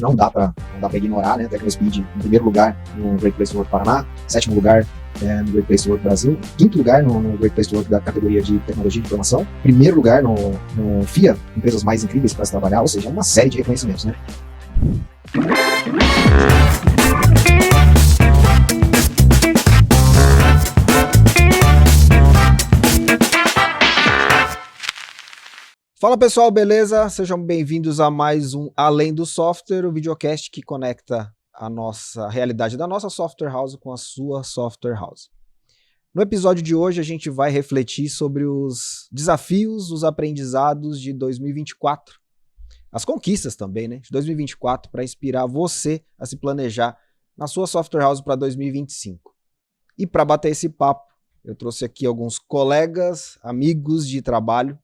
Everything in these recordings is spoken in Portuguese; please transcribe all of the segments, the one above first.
não dá para ignorar, né? TecnoSpeed em primeiro lugar no Great Place to Work Paraná, sétimo lugar no Great Place to Work Brasil, quinto lugar no Great Place to Work da categoria de tecnologia de informação, primeiro lugar no FIA, empresas mais incríveis para se trabalhar, ou seja, uma série de reconhecimentos, né? Fala pessoal, beleza? Sejam bem-vindos a mais um Além do Software, o videocast que conecta a nossa realidade da nossa software house com a sua software house. No episódio de hoje a gente vai refletir sobre os desafios, os aprendizados de 2024, as conquistas também, né, de 2024, para inspirar você a se planejar na sua software house para 2025. E para bater esse papo, eu trouxe aqui alguns colegas, amigos de trabalho,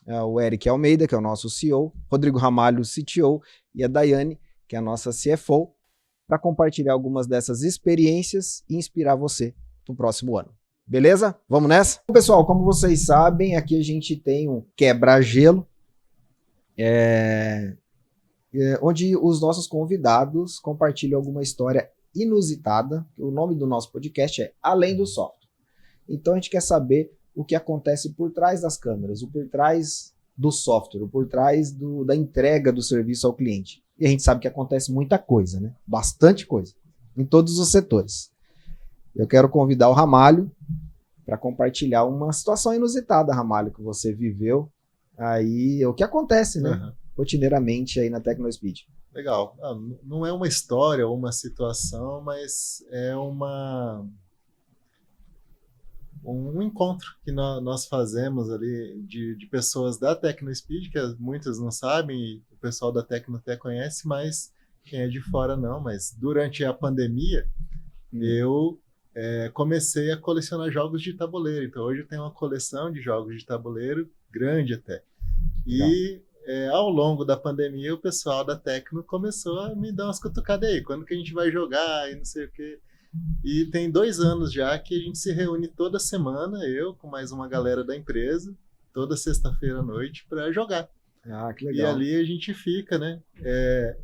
o Eric Almeida, que é o nosso CEO, Rodrigo Ramalho, CTO, e a Daiane, que é a nossa CFO, para compartilhar algumas dessas experiências e inspirar você no próximo ano. Beleza? Vamos nessa? Bom, pessoal, como vocês sabem, aqui a gente tem um quebra-gelo, onde os nossos convidados compartilham alguma história inusitada. O nome do nosso podcast é Além do Software. Então a gente quer saber o que acontece por trás das câmeras, o por trás do software, o por trás da entrega do serviço ao cliente. E a gente sabe que acontece muita coisa, né? Bastante coisa, em todos os setores. Eu quero convidar o Ramalho para compartilhar uma situação inusitada, Ramalho, que você viveu aí, o que acontece, né? Rotineiramente aí na TecnoSpeed. Legal. Não é uma história ou uma situação, mas é um encontro que nós fazemos ali de pessoas da TecnoSpeed, que muitas não sabem, e o pessoal da Tecno até conhece, mas quem é de fora não. Mas durante a pandemia, eu comecei a colecionar jogos de tabuleiro. Então hoje eu tenho uma coleção de jogos de tabuleiro grande até. E ao longo da pandemia, o pessoal da Tecno começou a me dar umas cutucadas aí. Quando que a gente vai jogar e não sei o quê. E tem 2 anos já que a gente se reúne toda semana, eu com mais uma galera da empresa, toda sexta-feira à noite, para jogar. Ah, que legal. E ali a gente fica, né,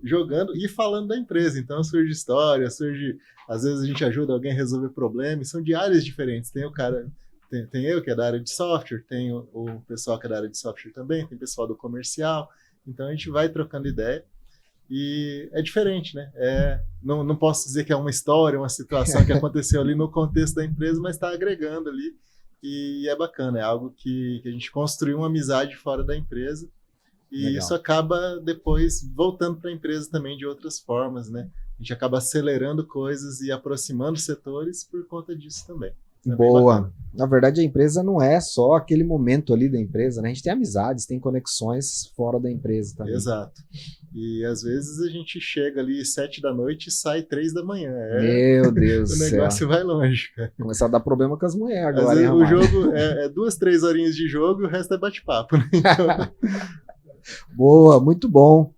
jogando e falando da empresa. Então surge história, às vezes a gente ajuda alguém a resolver problemas, são de áreas diferentes. Tem o cara, tem eu que é da área de software, tem o pessoal que é da área de software também, tem pessoal do comercial. Então a gente vai trocando ideia. E é diferente, né? Não posso dizer que é uma história, uma situação que aconteceu ali no contexto da empresa, mas está agregando ali e é bacana. É algo que a gente construiu uma amizade fora da empresa e Legal. Isso acaba depois voltando para a empresa também de outras formas, né? A gente acaba acelerando coisas e aproximando setores por conta disso também. Boa. Na verdade, a empresa não é só aquele momento ali da empresa, né? A gente tem amizades, tem conexões fora da empresa também. Exato. E às vezes a gente chega ali 7 da noite e sai 3 da manhã. Meu Deus do céu. O negócio vai longe, cara. Começar a dar problema com as mulheres agora. Às vezes hein, o jogo é 2, 3 horinhas de jogo e o resto é bate-papo, né? Então... Boa, muito bom.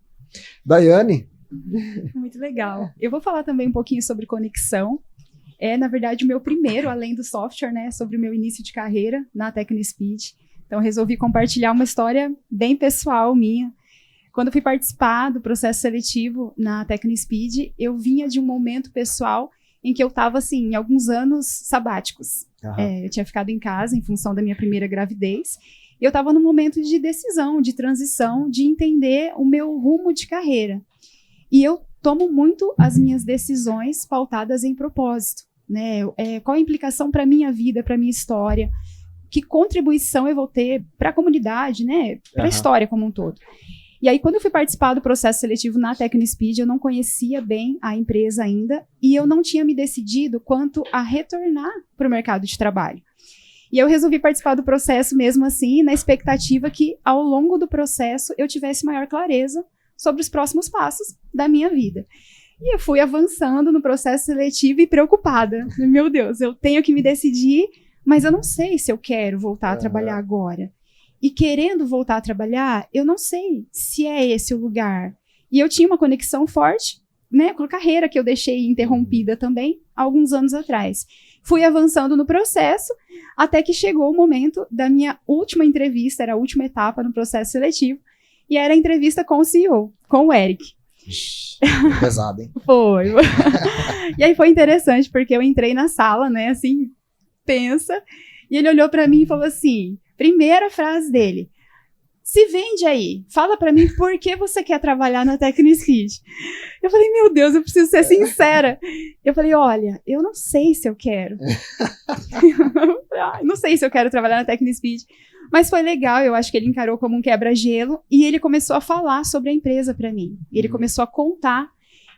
Daiane? Muito legal. Eu vou falar também um pouquinho sobre conexão. Na verdade, o meu primeiro, além do software, né, sobre o meu início de carreira na TecnoSpeed. Então, resolvi compartilhar uma história bem pessoal minha. Quando eu fui participar do processo seletivo na TecnoSpeed, eu vinha de um momento pessoal em que eu estava, assim, em alguns anos sabáticos. Eu tinha ficado em casa em função da minha primeira gravidez. E eu estava num momento de decisão, de transição, de entender o meu rumo de carreira. E eu tomo muito as minhas decisões pautadas em propósito, né? Qual a implicação para a minha vida, para a minha história, que contribuição eu vou ter para a comunidade, né? Para a história como um todo. E aí, quando eu fui participar do processo seletivo na TecnoSpeed, eu não conhecia bem a empresa ainda e eu não tinha me decidido quanto a retornar para o mercado de trabalho. E eu resolvi participar do processo mesmo assim, na expectativa que, ao longo do processo, eu tivesse maior clareza sobre os próximos passos da minha vida. E eu fui avançando no processo seletivo e preocupada. Meu Deus, eu tenho que me decidir, mas eu não sei se eu quero voltar a trabalhar agora. E querendo voltar a trabalhar, eu não sei se é esse o lugar. E eu tinha uma conexão forte, né, com a carreira que eu deixei interrompida também, há alguns anos atrás. Fui avançando no processo, até que chegou o momento da minha última entrevista, era a última etapa no processo seletivo, e era a entrevista com o CEO, com o Eric. Ixi, pesado, hein? Foi. E aí foi interessante, porque eu entrei na sala, né, assim, tensa, e ele olhou pra mim e falou assim, primeira frase dele, se vende aí, fala pra mim por que você quer trabalhar na TecnoSpeed. Eu falei, meu Deus, eu preciso ser sincera. Eu falei, olha, eu não sei se eu quero. Não sei se eu quero trabalhar na TecnoSpeed. Mas foi legal, eu acho que ele encarou como um quebra-gelo e ele começou a falar sobre a empresa para mim. Ele começou a contar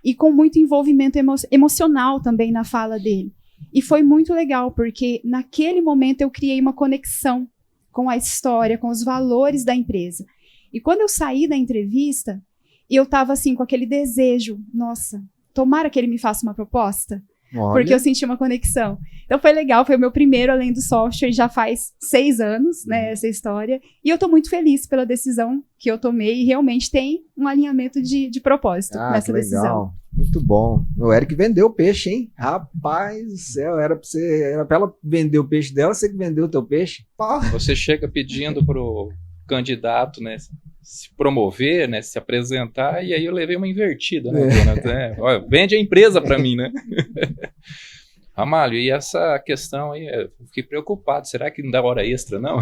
e com muito envolvimento emocional também na fala dele. E foi muito legal, porque naquele momento eu criei uma conexão com a história, com os valores da empresa. E quando eu saí da entrevista, eu estava assim com aquele desejo, nossa, tomara que ele me faça uma proposta. Olha. Porque eu senti uma conexão. Então foi legal, foi o meu primeiro além do software, já faz 6 anos, né, essa história. E eu tô muito feliz pela decisão que eu tomei e realmente tem um alinhamento de propósito nessa que decisão. legal. Muito bom. O Eric vendeu o peixe, hein? Rapaz do céu, era pra ela vender o peixe dela, você que vendeu o teu peixe. Pá. Você chega pedindo pro candidato, né, se promover, né, se apresentar, e aí eu levei uma invertida, né, Jonathan? Olha, vende a empresa para mim, né? Ramalho, e essa questão aí, eu fiquei preocupado, será que não dá hora extra, não?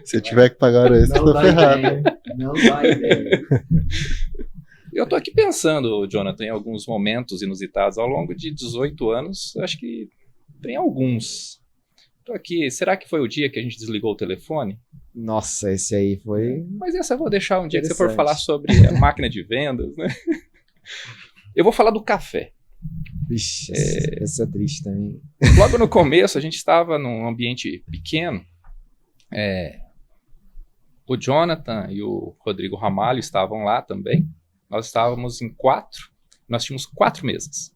Se tiver que pagar hora extra, tô ferrado, hein? Não dá ideia. Eu tô aqui pensando, Jonathan, em alguns momentos inusitados ao longo de 18 anos, acho que tem alguns. Tô aqui, será que foi o dia que a gente desligou o telefone? Nossa, esse aí foi... Mas essa eu vou deixar um dia que você for falar sobre a máquina de vendas, né? Eu vou falar do café. Vixe, essa é triste também. Logo no começo, a gente estava num ambiente pequeno. O Jonathan e o Rodrigo Ramalho estavam lá também. Nós estávamos em 4. Nós tínhamos 4 mesas.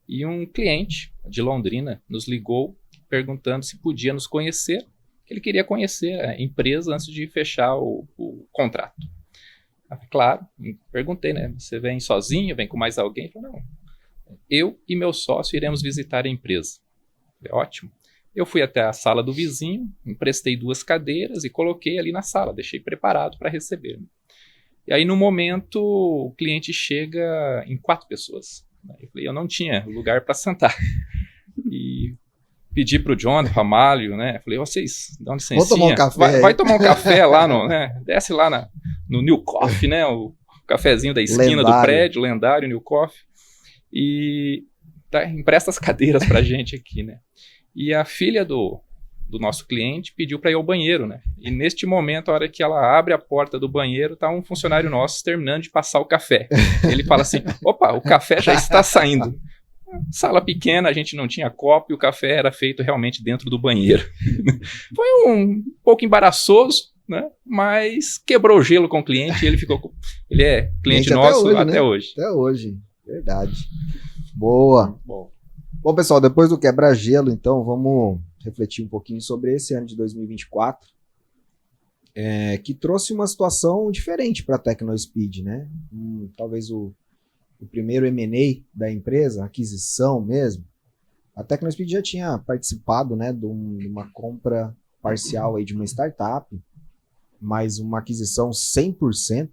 E um cliente de Londrina nos ligou perguntando se podia nos conhecer, que ele queria conhecer a empresa antes de fechar o contrato. Claro, perguntei, né? Você vem sozinho, vem com mais alguém? Ele falou, não, eu e meu sócio iremos visitar a empresa. Falei, ótimo. Eu fui até a sala do vizinho, emprestei 2 cadeiras e coloquei ali na sala, deixei preparado para receber. E aí, no momento, o cliente chega em 4 pessoas. Eu falei, eu não tinha lugar para sentar. E pedi pro John, Ramalho, né? Falei, vocês, dá uma licencinha. Vou tomar um café. Vai tomar um café lá, né? Desce lá no New Coffee, né? O cafezinho da esquina do prédio, lendário New Coffee. E empresta as cadeiras pra gente aqui, né? E a filha do nosso cliente pediu para ir ao banheiro, né? E neste momento, a hora que ela abre a porta do banheiro, tá um funcionário nosso terminando de passar o café. Ele fala assim, opa, o café já está saindo. Sala pequena, a gente não tinha copo e o café era feito realmente dentro do banheiro. Foi um pouco embaraçoso, né? Mas quebrou o gelo com o cliente e ele é cliente nosso até hoje. Até hoje, verdade. Boa. Bom, pessoal, depois do quebra-gelo, então, vamos refletir um pouquinho sobre esse ano de 2024, que trouxe uma situação diferente para a TecnoSpeed, né? Talvez o primeiro M&A da empresa, aquisição mesmo. A TecnoSpeed já tinha participado, né, de uma compra parcial aí de uma startup, mas uma aquisição 100%.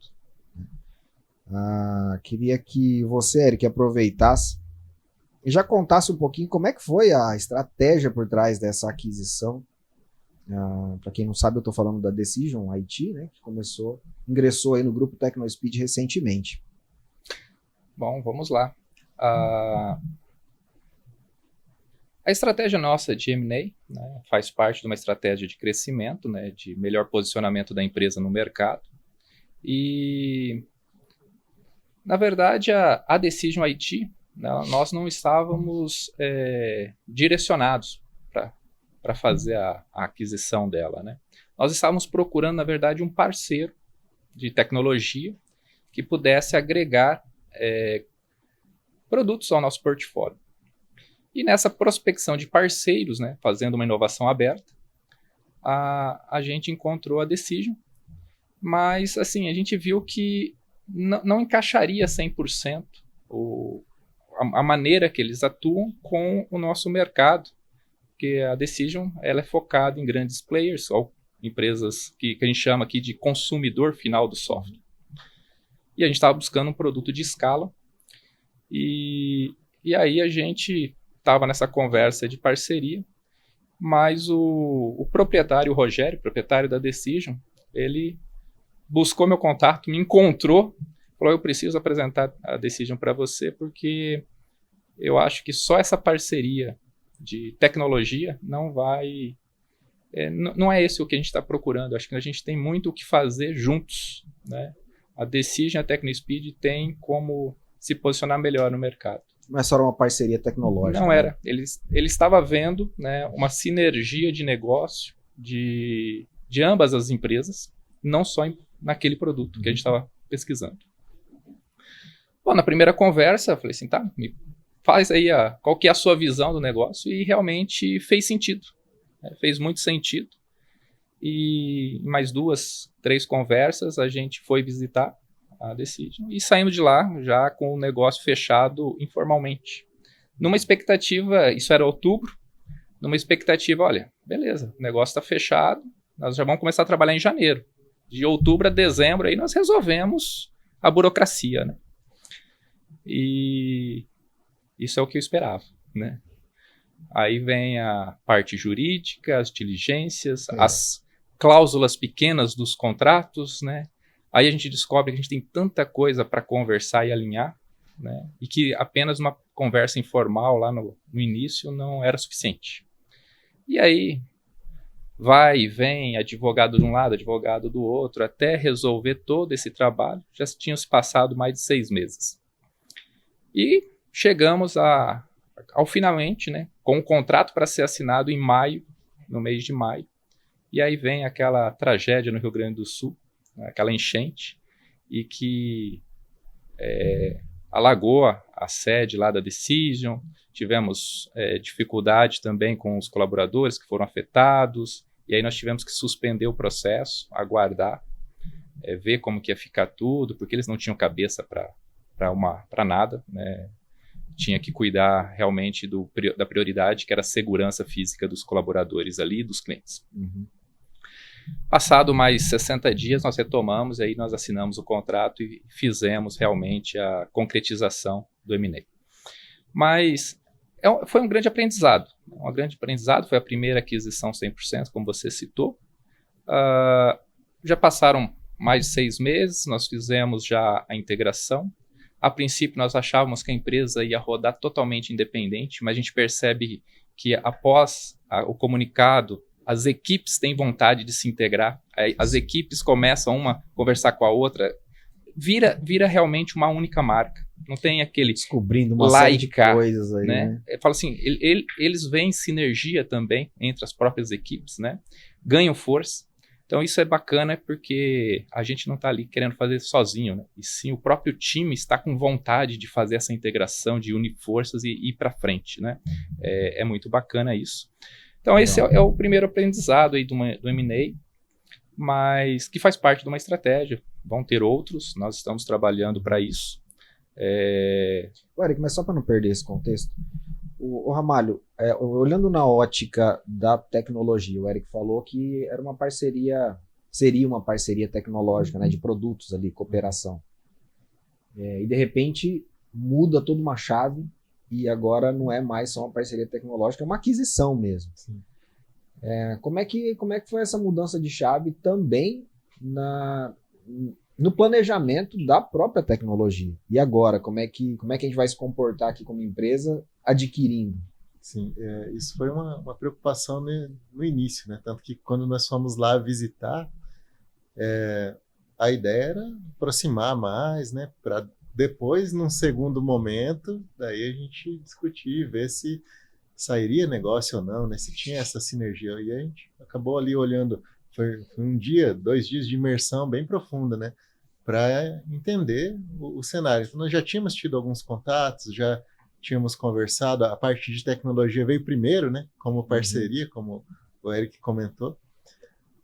Queria que você, Eric, aproveitasse e já contasse um pouquinho como é que foi a estratégia por trás dessa aquisição. Para quem não sabe, eu estou falando da Decision IT, né, que ingressou aí no grupo TecnoSpeed recentemente. Bom, vamos lá. A estratégia nossa de M&A, né, faz parte de uma estratégia de crescimento, né, de melhor posicionamento da empresa no mercado. E, na verdade, a Decision IT, né, nós não estávamos direcionados para fazer a aquisição dela, né? Nós estávamos procurando, na verdade, um parceiro de tecnologia que pudesse agregar produtos ao nosso portfólio. E nessa prospecção de parceiros, né, fazendo uma inovação aberta, a gente encontrou a Decision, mas assim, a gente viu que não encaixaria 100% a maneira que eles atuam com o nosso mercado, porque a Decision ela é focada em grandes players, ou empresas que a gente chama aqui de consumidor final do software. E a gente estava buscando um produto de escala. E aí a gente estava nessa conversa de parceria, mas o proprietário, o Rogério, proprietário da Decision, ele buscou meu contato, me encontrou, falou: eu preciso apresentar a Decision para você, porque eu acho que só essa parceria de tecnologia não vai... não é esse o que a gente está procurando. Acho que a gente tem muito o que fazer juntos, né? A Decision e a TecnoSpeed têm como se posicionar melhor no mercado. Não é só uma parceria tecnológica. Não né? era. Ele estava vendo, né, uma sinergia de negócio de ambas as empresas, não só naquele produto que a gente estava pesquisando. Bom, na primeira conversa, eu falei assim, tá, me faz aí qual que é a sua visão do negócio, e realmente fez sentido. Fez muito sentido. E em mais 2, 3 conversas, a gente foi visitar a Decision e saímos de lá já com o negócio fechado informalmente. Numa expectativa, isso era outubro, numa expectativa, olha, beleza, o negócio está fechado, nós já vamos começar a trabalhar em janeiro. De outubro a dezembro, aí nós resolvemos a burocracia, né? E isso é o que eu esperava, né? Aí vem a parte jurídica, as diligências, as cláusulas pequenas dos contratos, né? Aí a gente descobre que a gente tem tanta coisa para conversar e alinhar, né? E que apenas uma conversa informal lá no início não era suficiente. E aí vai e vem, advogado de um lado, advogado do outro, até resolver todo esse trabalho. Já tinham se passado mais de 6 meses. E chegamos ao finalmente, né, com um contrato para ser assinado em maio, no mês de maio. E aí vem aquela tragédia no Rio Grande do Sul, aquela enchente, e que alagou a sede lá da Decision. Tivemos dificuldade também com os colaboradores que foram afetados, e aí nós tivemos que suspender o processo, aguardar, ver como que ia ficar tudo, porque eles não tinham cabeça para nada, né? Tinha que cuidar realmente da prioridade, que era a segurança física dos colaboradores ali e dos clientes. Uhum. Passado mais 60 dias, nós retomamos, e aí nós assinamos o contrato e fizemos realmente a concretização do M&A. Mas foi um grande aprendizado. Foi a primeira aquisição 100%, como você citou. Já passaram mais de 6 meses, nós fizemos já a integração. A princípio, nós achávamos que a empresa ia rodar totalmente independente, mas a gente percebe que após o comunicado, as equipes têm vontade de se integrar, as equipes começam uma a conversar com a outra, vira realmente uma única marca. Não tem aquele descobrindo uma série de coisas aí, né? Fala assim, eles veem sinergia também entre as próprias equipes, né? Ganham força. Então isso é bacana porque a gente não está ali querendo fazer sozinho, né? E sim o próprio time está com vontade de fazer essa integração, de unir forças e ir para frente, né? É muito bacana isso. Então esse é o primeiro aprendizado aí do M&A, mas que faz parte de uma estratégia. Vão ter outros, nós estamos trabalhando para isso. Eric, mas só para não perder esse contexto, o Ramalho, olhando na ótica da tecnologia, o Eric falou que seria uma parceria tecnológica, né, de produtos ali, cooperação. E de repente muda toda uma chave e agora não é mais só uma parceria tecnológica, é uma aquisição mesmo. Como é que foi essa mudança de chave também no planejamento da própria tecnologia? E agora, como é que a gente vai se comportar aqui como empresa adquirindo? Sim, isso foi uma preocupação no início, né? Tanto que quando nós fomos lá visitar, a ideia era aproximar mais, né? Para depois, num segundo momento, daí a gente discutir, ver se sairia negócio ou não, né? Se tinha essa sinergia. E a gente acabou ali olhando, foi 1 dia, 2 dias de imersão bem profunda, né? Para entender o cenário. Então, nós já tínhamos tido alguns contatos, já tínhamos conversado, a parte de tecnologia veio primeiro, né? Como parceria, como o Eric comentou.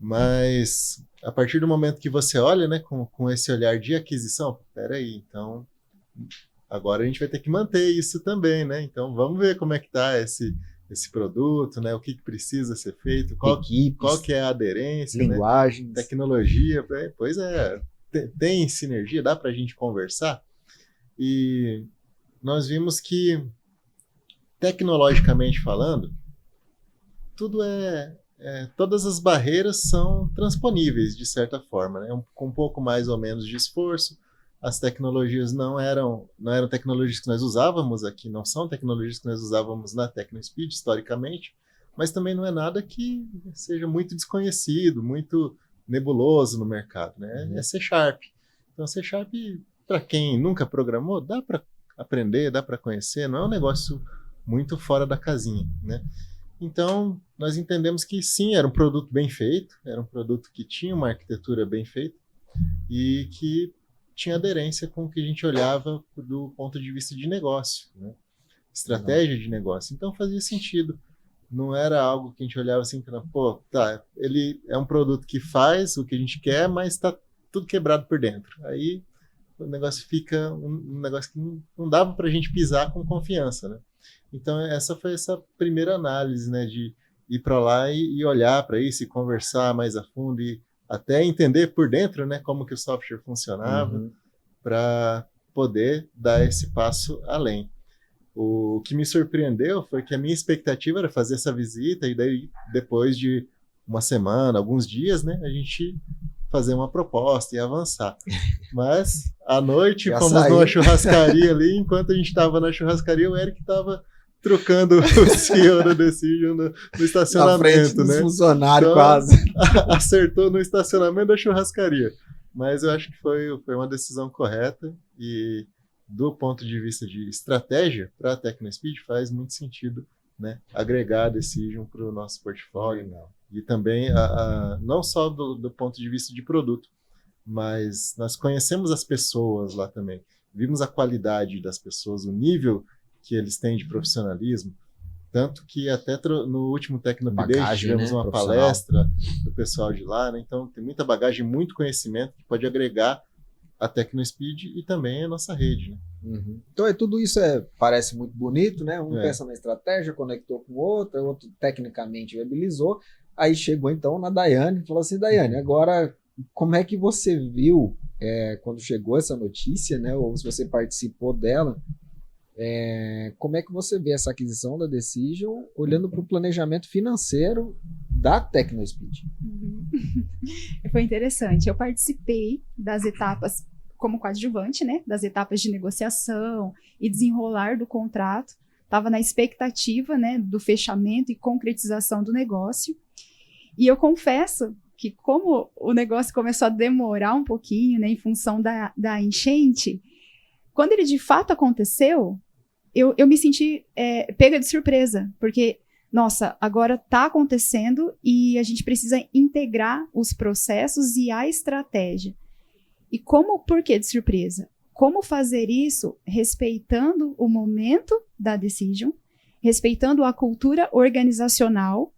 Mas a partir do momento que você olha, né, com esse olhar de aquisição, peraí, então agora a gente vai ter que manter isso também, né? Então vamos ver como é que está esse produto, né? O que precisa ser feito, qual que é a aderência, linguagem, né? Tecnologia, pois é. tem sinergia, dá para a gente conversar? E nós vimos que, tecnologicamente falando, todas as barreiras são transponíveis de certa forma, né? Com um pouco mais ou menos de esforço. As tecnologias não eram tecnologias que nós usávamos aqui, não são tecnologias que nós usávamos na TecnoSpeed historicamente, mas também não é nada que seja muito desconhecido, muito nebuloso no mercado, né? É C#. Então, C#, para quem nunca programou, dá para aprender, dá para conhecer, não é um negócio muito fora da casinha, né? Então, nós entendemos que sim, era um produto bem feito, era um produto que tinha uma arquitetura bem feita e que tinha aderência com o que a gente olhava do ponto de vista de negócio, né? Estratégia de negócio. Então, fazia sentido. Não era algo que a gente olhava assim, pô, tá, ele é um produto que faz o que a gente quer, mas está tudo quebrado por dentro. Aí o negócio fica um negócio que não dava para a gente pisar com confiança, né? Então, essa foi essa primeira análise, né, de ir para lá e olhar para isso e conversar mais a fundo e até entender por dentro, né, como que o software funcionava, para poder dar esse passo além. O que me surpreendeu foi que a minha expectativa era fazer essa visita e daí, depois de uma semana, alguns dias, né, a gente fazer uma proposta e avançar. Mas, à noite, fomos numa churrascaria ali, enquanto a gente estava na churrascaria, o Eric estava trocando o CEO da Decision no estacionamento, na frente dos né? funcionários, então, quase. Acertou no estacionamento da churrascaria. Mas eu acho que foi uma decisão correta e, do ponto de vista de estratégia, para a TecnoSpeed faz muito sentido, né, agregar a Decision para o nosso portfólio. Legal. E também, não só do ponto de vista de produto, mas nós conhecemos as pessoas lá também. Vimos a qualidade das pessoas, o nível que eles têm de profissionalismo. Tanto que até no último Tecnopdate tivemos, né, uma palestra do pessoal de lá, né? Então tem muita bagagem, muito conhecimento que pode agregar a TecnoSpeed e também a nossa rede, né? Então tudo isso parece muito bonito, né? Um pensa na estratégia, conectou com o outro tecnicamente viabilizou. Aí chegou então na Daiane e falou assim: Daiane, agora como é que você viu quando chegou essa notícia, né? Ou se você participou dela, como é que você vê essa aquisição da Decision olhando para o planejamento financeiro da TecnoSpeed? Foi interessante. Eu participei das etapas como coadjuvante, né? Das etapas de negociação e desenrolar do contrato. Estava na expectativa, né, do fechamento e concretização do negócio. E eu confesso que, como o negócio começou a demorar um pouquinho, né, em função da enchente, quando ele de fato aconteceu, eu me senti pega de surpresa, porque, nossa, agora está acontecendo e a gente precisa integrar os processos e a estratégia. E por que de surpresa? Como fazer isso respeitando o momento da Decision, respeitando a cultura organizacional,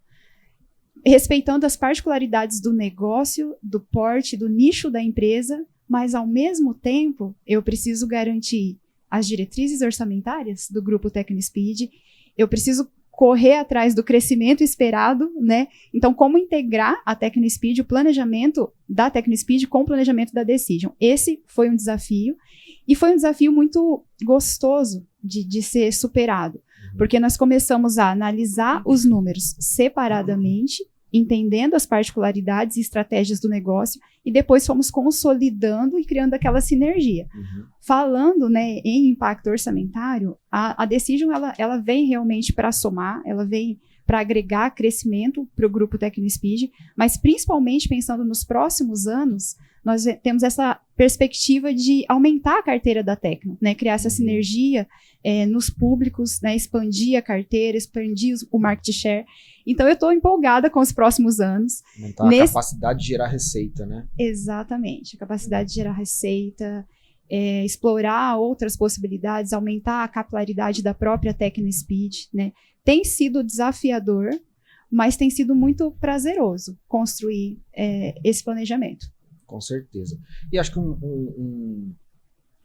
respeitando as particularidades do negócio, do porte, do nicho da empresa, mas, ao mesmo tempo, eu preciso garantir as diretrizes orçamentárias do grupo TecnoSpeed, eu preciso correr atrás do crescimento esperado, né? Então, como integrar a TecnoSpeed, o planejamento da TecnoSpeed com o planejamento da Decision? Esse foi um desafio, e foi um desafio muito gostoso de ser superado, porque nós começamos a analisar os números separadamente, entendendo as particularidades e estratégias do negócio, e depois fomos consolidando e criando aquela sinergia. Falando, né, em impacto orçamentário, a Decision ela vem realmente para somar, ela vem para agregar crescimento para o grupo TecnoSpeed, mas principalmente pensando nos próximos anos, nós temos essa perspectiva de aumentar a carteira da Tecno, né, criar essa sinergia nos públicos, né, expandir a carteira, expandir o market share. Então, eu estou empolgada com os próximos anos. Aumentar a capacidade de gerar receita, né? Exatamente, a capacidade de gerar receita, explorar outras possibilidades, aumentar a capilaridade da própria TecnoSpeed, né? Tem sido desafiador, mas tem sido muito prazeroso construir esse planejamento. Com certeza. E acho que um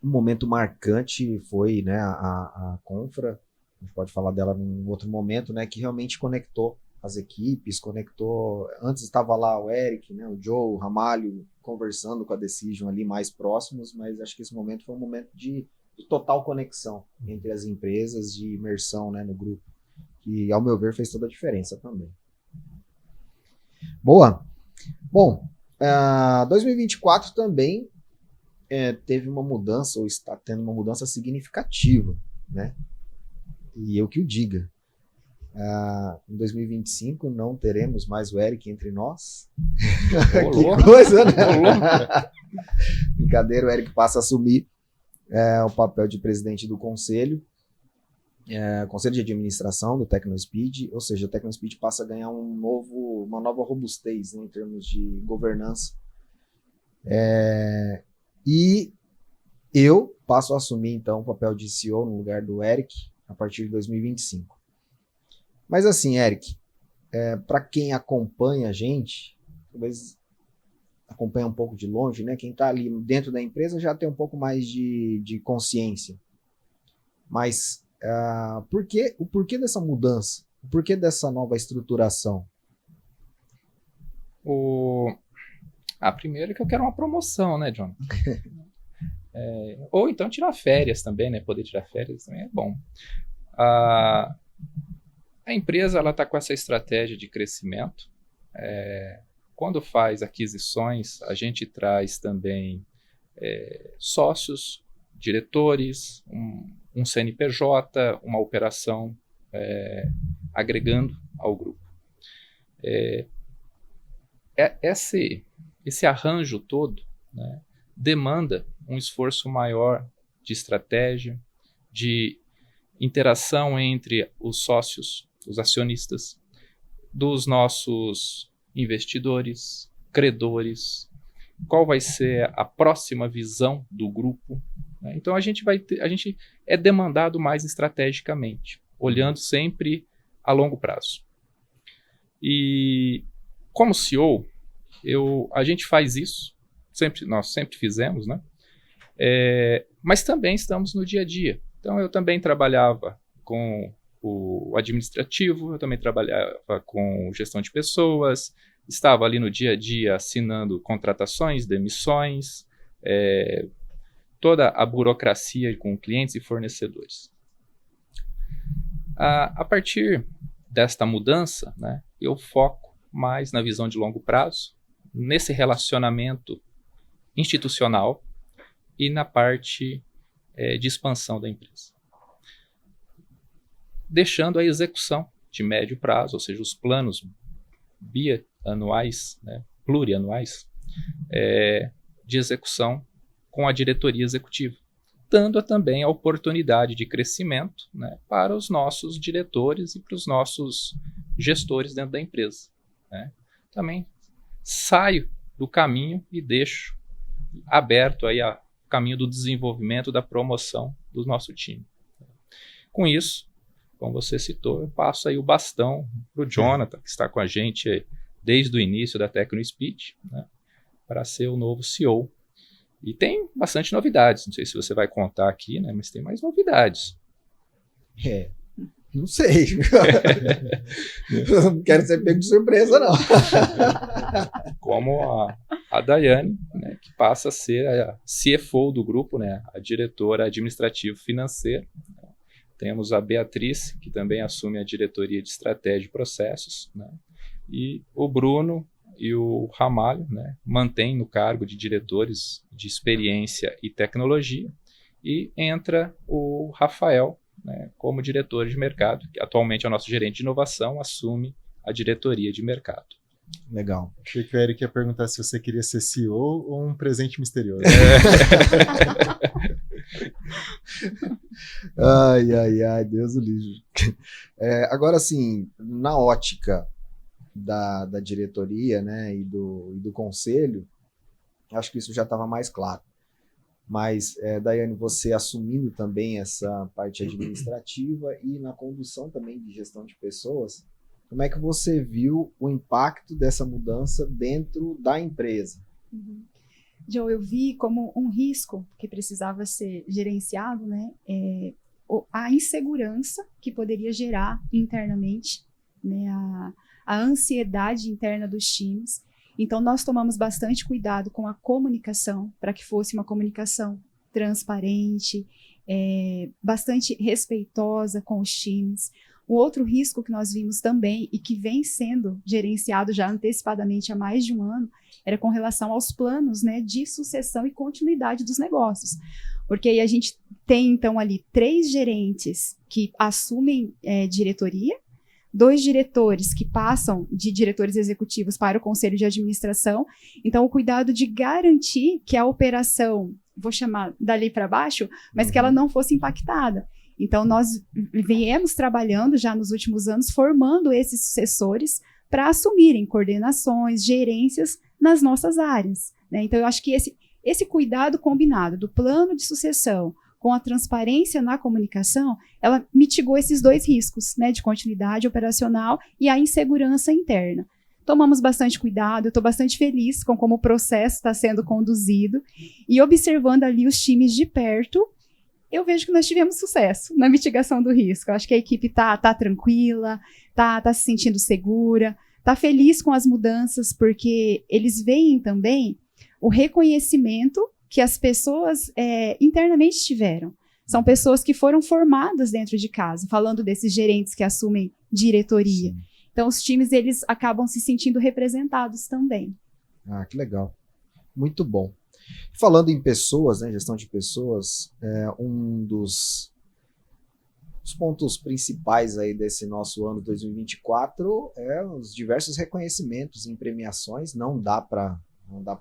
momento marcante foi, né, a Confra, a gente pode falar dela num outro momento, né, que realmente conectou as equipes, conectou. Antes estava lá o Eric, né, o Joe, o Ramalho, conversando com a Decision ali mais próximos, mas acho que esse momento foi um momento de total conexão entre as empresas, de imersão, né, no grupo, que, ao meu ver, fez toda a diferença também. Boa! Bom, 2024 também teve uma mudança, ou está tendo uma mudança significativa, né? E eu que o diga. Em 2025 não teremos mais o Eric entre nós. Que coisa, né? Brincadeira, o Eric passa a assumir o papel de presidente do conselho, conselho de administração do TecnoSpeed, ou seja, o TecnoSpeed passa a ganhar uma nova robustez, né, em termos de governança. E eu passo a assumir, então, o papel de CEO no lugar do Eric a partir de 2025. Mas assim, Eric, para quem acompanha a gente, talvez acompanha um pouco de longe, né? Quem está ali dentro da empresa já tem um pouco mais de consciência. Mas o porquê dessa mudança? O porquê dessa nova estruturação? Primeiro que eu quero uma promoção, né, John? Ou então tirar férias também, né? Poder tirar férias também é bom. A empresa está com essa estratégia de crescimento. Quando faz aquisições, a gente traz também sócios, diretores, um CNPJ, uma operação agregando ao grupo. Esse arranjo todo, né, demanda um esforço maior de estratégia, de interação entre os sócios, os acionistas, dos nossos investidores, credores, qual vai ser a próxima visão do grupo, né? Então a gente é demandado mais estrategicamente, olhando sempre a longo prazo. E como CEO, a gente faz isso, nós sempre fizemos, né? Mas também estamos no dia a dia. Então eu também trabalhava com o administrativo, eu também trabalhava com gestão de pessoas, estava ali no dia a dia assinando contratações, demissões, toda a burocracia com clientes e fornecedores. A partir desta mudança, né, eu foco mais na visão de longo prazo, nesse relacionamento institucional e na parte de expansão da empresa. Deixando a execução de médio prazo, ou seja, os planos bianuais, né, plurianuais, de execução com a diretoria executiva, dando também a oportunidade de crescimento, né, para os nossos diretores e para os nossos gestores dentro da empresa, né. Também saio do caminho e deixo aberto aí o caminho do desenvolvimento, da promoção do nosso time. Com isso, como você citou, eu passo aí o bastão para o Jonathan, que está com a gente desde o início da TecnoSpeed, né, para ser o novo CEO. E tem bastante novidades, não sei se você vai contar aqui, né, mas tem mais novidades. Não sei. Não quero ser pego de surpresa, não. Como a Daiane, né, que passa a ser a CFO do grupo, né, a diretora administrativa financeira. Temos a Beatriz, que também assume a diretoria de estratégia e processos, né, e o Bruno e o Ramalho, né, mantêm no cargo de diretores de experiência e tecnologia, e entra o Rafael, né, como diretor de mercado, que atualmente é o nosso gerente de inovação, assume a diretoria de mercado. Legal. Achei que o Eric ia perguntar se você queria ser CEO ou um presente misterioso. Ai, Deus o livre. Agora, assim, na ótica da diretoria, né, e do conselho, acho que isso já estava mais claro. Mas, Daiane, você assumindo também essa parte administrativa e na condução também de gestão de pessoas, como é que você viu o impacto dessa mudança dentro da empresa? Joe, eu vi como um risco que precisava ser gerenciado, né, a insegurança que poderia gerar internamente, né, a ansiedade interna dos times. Então, nós tomamos bastante cuidado com a comunicação, para que fosse uma comunicação transparente, bastante respeitosa com os times. O outro risco que nós vimos também, e que vem sendo gerenciado já antecipadamente há mais de um ano, era com relação aos planos, né, de sucessão e continuidade dos negócios. Porque aí a gente tem, então, ali 3 gerentes que assumem diretoria, 2 diretores que passam de diretores executivos para o conselho de administração. Então, o cuidado de garantir que a operação, vou chamar dali para baixo, mas que ela não fosse impactada. Então, nós viemos trabalhando já nos últimos anos, formando esses sucessores para assumirem coordenações, gerências nas nossas áreas, né? Então, eu acho que esse cuidado combinado do plano de sucessão com a transparência na comunicação, ela mitigou esses 2 riscos, né, de continuidade operacional e a insegurança interna. Tomamos bastante cuidado, eu estou bastante feliz com como o processo está sendo conduzido e observando ali os times de perto, eu vejo que nós tivemos sucesso na mitigação do risco. Eu acho que a equipe tá tranquila, tá se sentindo segura, tá feliz com as mudanças, porque eles veem também o reconhecimento que as pessoas internamente tiveram. São pessoas que foram formadas dentro de casa, falando desses gerentes que assumem diretoria. Sim. Então, os times, eles acabam se sentindo representados também. Ah, que legal. Muito bom. Falando em pessoas, né, gestão de pessoas, um dos pontos principais aí desse nosso ano 2024 é os diversos reconhecimentos em premiações. Não dá para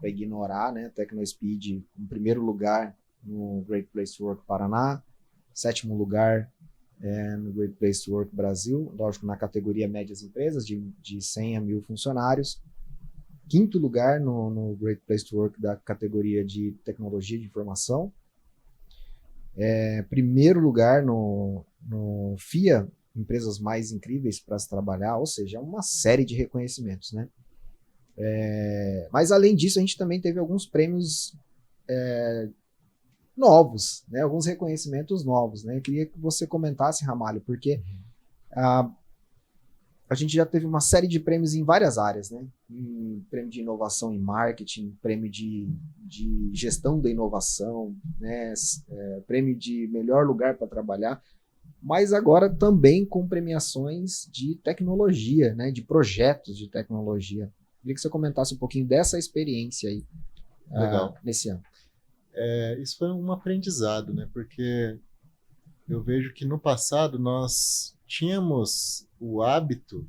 ignorar, né? TecnoSpeed em primeiro lugar no Great Place to Work Paraná, 7º lugar no Great Place to Work Brasil, lógico, na categoria médias empresas, de 100 a 1.000 funcionários, 5º lugar no Great Place to Work da categoria de tecnologia de informação, 1º lugar no FIA, empresas mais incríveis para se trabalhar, ou seja, uma série de reconhecimentos, né? Mas além disso, a gente também teve alguns prêmios novos, né? Alguns reconhecimentos novos, né? Eu queria que você comentasse, Ramalho, porque a gente já teve uma série de prêmios em várias áreas, né? Prêmio de inovação em marketing, prêmio de gestão da inovação, né? Prêmio de melhor lugar para trabalhar, mas agora também com premiações de tecnologia, né? De projetos de tecnologia. Queria que você comentasse um pouquinho dessa experiência aí. Legal. Nesse ano. Isso foi um aprendizado, né? Porque eu vejo que no passado nós tínhamos o hábito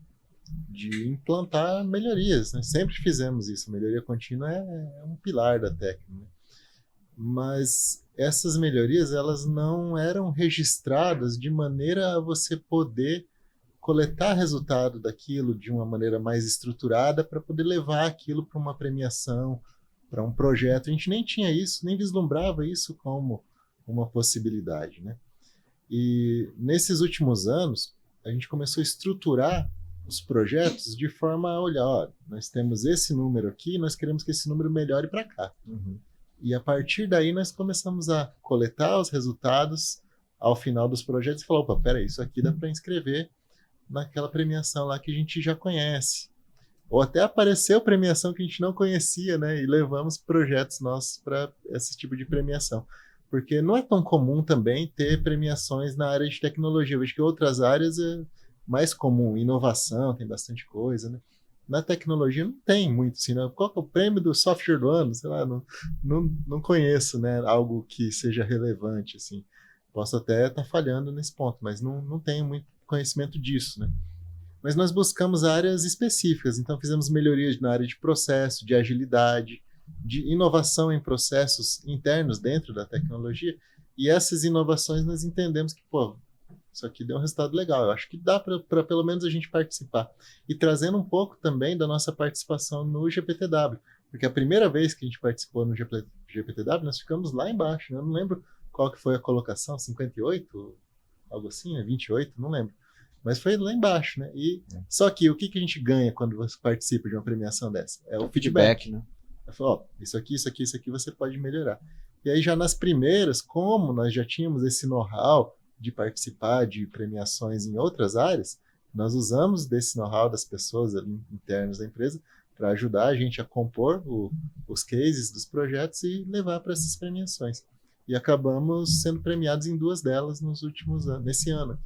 de implantar melhorias, né? Sempre fizemos isso. A melhoria contínua é um pilar da técnica, né? Mas essas melhorias, elas não eram registradas de maneira a você poder coletar resultado daquilo de uma maneira mais estruturada para poder levar aquilo para uma premiação, para um projeto. A gente nem tinha isso, nem vislumbrava isso como uma possibilidade, né? E nesses últimos anos, a gente começou a estruturar os projetos de forma a olhar, ó, nós temos esse número aqui, nós queremos que esse número melhore para cá. Uhum. E a partir daí nós começamos a coletar os resultados ao final dos projetos e falar, opa, peraí, isso aqui dá para inscrever naquela premiação lá que a gente já conhece. Ou até apareceu premiação que a gente não conhecia, né? E levamos projetos nossos para esse tipo de premiação. Porque não é tão comum também ter premiações na área de tecnologia. Eu vejo que outras áreas é mais comum. Inovação, tem bastante coisa, né? Na tecnologia não tem muito, assim, né? Qual que é o prêmio do software do ano? Sei lá, não conheço, né? Algo que seja relevante, assim. Posso até estar falhando nesse ponto, mas não tenho muito conhecimento disso, né? Mas nós buscamos áreas específicas, então fizemos melhorias na área de processo, de agilidade, de inovação em processos internos dentro da tecnologia, e essas inovações nós entendemos que, pô, isso aqui deu um resultado legal, eu acho que dá para pelo menos a gente participar. E trazendo um pouco também da nossa participação no GPTW, porque a primeira vez que a gente participou no GPTW, nós ficamos lá embaixo, né? Eu não lembro qual que foi a colocação, 58, algo assim, né? 28, não lembro. Mas foi lá embaixo, né? Só que o que a gente ganha quando você participa de uma premiação dessa? É o feedback, né? Eu falo, ó, isso aqui você pode melhorar. E aí já nas primeiras, como nós já tínhamos esse know-how de participar de premiações em outras áreas, nós usamos desse know-how das pessoas ali internas da empresa para ajudar a gente a compor os cases dos projetos e levar para essas premiações. E acabamos sendo premiados em 2 delas nos últimos anos, nesse ano,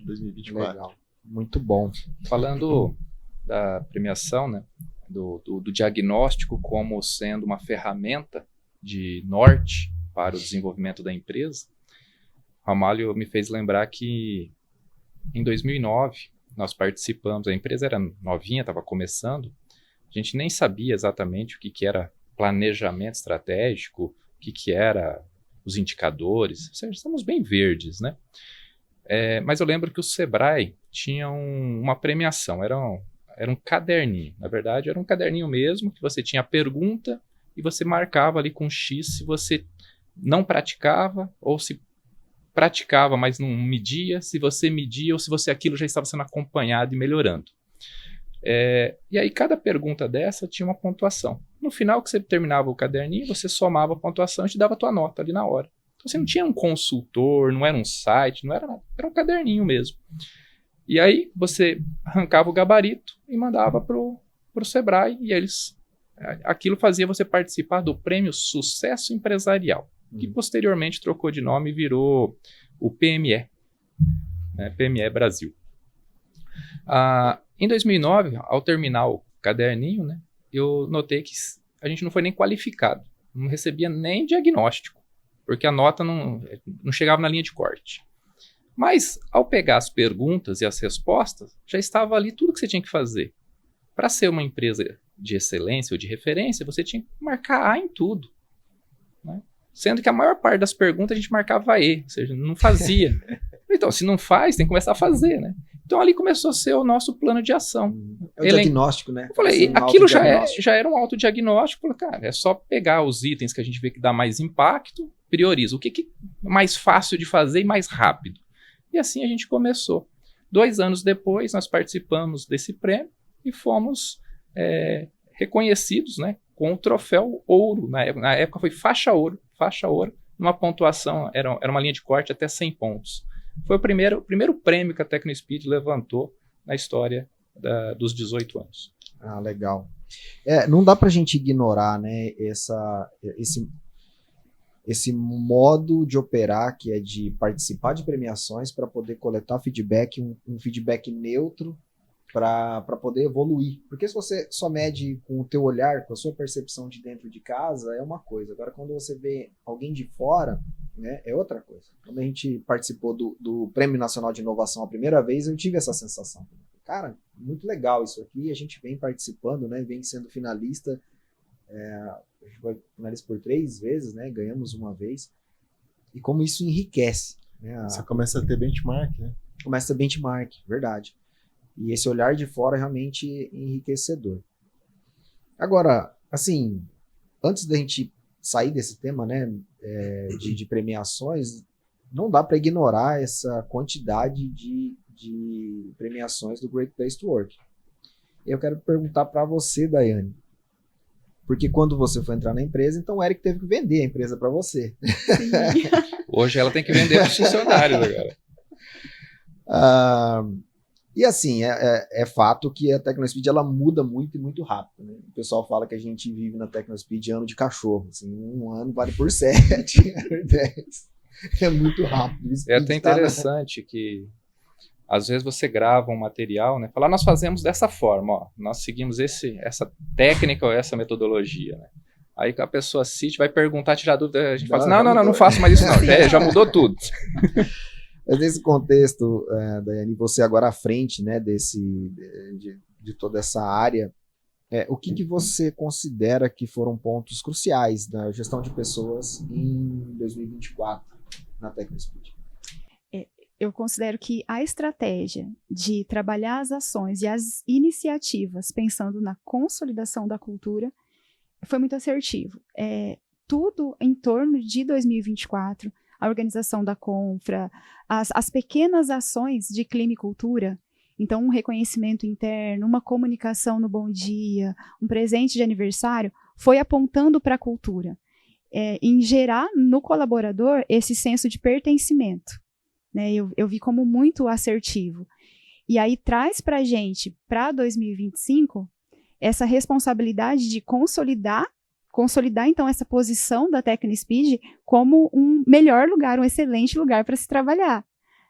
2024. Legal. Muito bom. Falando da premiação, né, do diagnóstico como sendo uma ferramenta de norte para o desenvolvimento da empresa, Ramalho me fez lembrar que em 2009 nós participamos, a empresa era novinha, estava começando, a gente nem sabia exatamente o que era planejamento estratégico, o que era os indicadores, ou seja, estamos bem verdes, né? Mas eu lembro que o Sebrae tinha uma premiação, era um caderninho, na verdade era um caderninho mesmo, que você tinha a pergunta e você marcava ali com X se você não praticava ou se praticava, mas não media, se você media ou se aquilo já estava sendo acompanhado e melhorando. E aí cada pergunta dessa tinha uma pontuação. No final que você terminava o caderninho, você somava a pontuação e te dava a tua nota ali na hora. Então você não tinha um consultor, não era um site, não era nada, era um caderninho mesmo. E aí você arrancava o gabarito e mandava pro Sebrae e aquilo fazia você participar do prêmio Sucesso Empresarial, que posteriormente trocou de nome e virou o PME, né, PME Brasil. Em 2009, ao terminar o caderninho, né, eu notei que a gente não foi nem qualificado, não recebia nem diagnóstico, porque a nota não chegava na linha de corte. Mas, ao pegar as perguntas e as respostas, já estava ali tudo que você tinha que fazer. Para ser uma empresa de excelência ou de referência, você tinha que marcar A em tudo, né? Sendo que a maior parte das perguntas a gente marcava E, ou seja, não fazia. Então, se não faz, tem que começar a fazer, né? Então, ali começou a ser o nosso plano de ação. É o diagnóstico, né? Eu falei, aquilo já era um autodiagnóstico. Falei, cara, é só pegar os itens que a gente vê que dá mais impacto, prioriza. O que é mais fácil de fazer e mais rápido? E assim a gente começou. 2 anos depois, nós participamos desse prêmio e fomos reconhecidos, né, com o troféu ouro. Na época foi faixa ouro, numa pontuação, era uma linha de corte até 100 pontos. Foi o primeiro prêmio que a TecnoSpeed levantou na história dos 18 anos. Legal. Não dá pra gente ignorar, né, esse modo de operar, que é de participar de premiações para poder coletar feedback, um feedback neutro para poder evoluir. Porque se você só mede com o teu olhar, com a sua percepção de dentro de casa, é uma coisa. Agora, quando você vê alguém de fora, né, é outra coisa. Quando a gente participou do Prêmio Nacional de Inovação a primeira vez, eu tive essa sensação. Cara, muito legal isso aqui, a gente vem participando, né, vem sendo finalista, a gente foi finalista por 3 vezes, né, ganhamos uma vez, e como isso enriquece. Né, você começa a ter benchmark, né? Começa a benchmark, verdade. E esse olhar de fora é realmente enriquecedor. Agora, assim, antes da gente sair desse tema, né, de premiações, não dá para ignorar essa quantidade de premiações do Great Place to Work. Eu quero perguntar para você, Daiane, porque quando você foi entrar na empresa, então o Eric teve que vender a empresa para você. Sim. Hoje ela tem que vender para os funcionários agora. E assim, é fato que a TecnoSpeed ela muda muito e muito rápido. Né? O pessoal fala que a gente vive na TecnoSpeed ano de cachorro. Assim, 1 ano vale por 7, 10. É muito rápido. É até interessante que às vezes você grava um material, né? Fala, nós fazemos dessa forma, ó, nós seguimos essa técnica ou essa metodologia, né? Aí que a pessoa assiste, vai perguntar, tirar dúvida, a gente fala assim, não faço mais isso não, já mudou tudo. Mas nesse contexto, Daiane, você agora à frente, né, de toda essa área, o que você considera que foram pontos cruciais da gestão de pessoas em 2024 na TecnoSpeed? Eu considero que a estratégia de trabalhar as ações e as iniciativas pensando na consolidação da cultura foi muito assertivo. Tudo em torno de 2024, a organização da Confra, as pequenas ações de clima e cultura, então um reconhecimento interno, uma comunicação no Bom Dia, um presente de aniversário, foi apontando para a cultura, em gerar no colaborador esse senso de pertencimento. Né, eu vi como muito assertivo. E aí traz para a gente, para 2025, essa responsabilidade de consolidar então essa posição da TecnoSpeed como um melhor lugar, um excelente lugar para se trabalhar,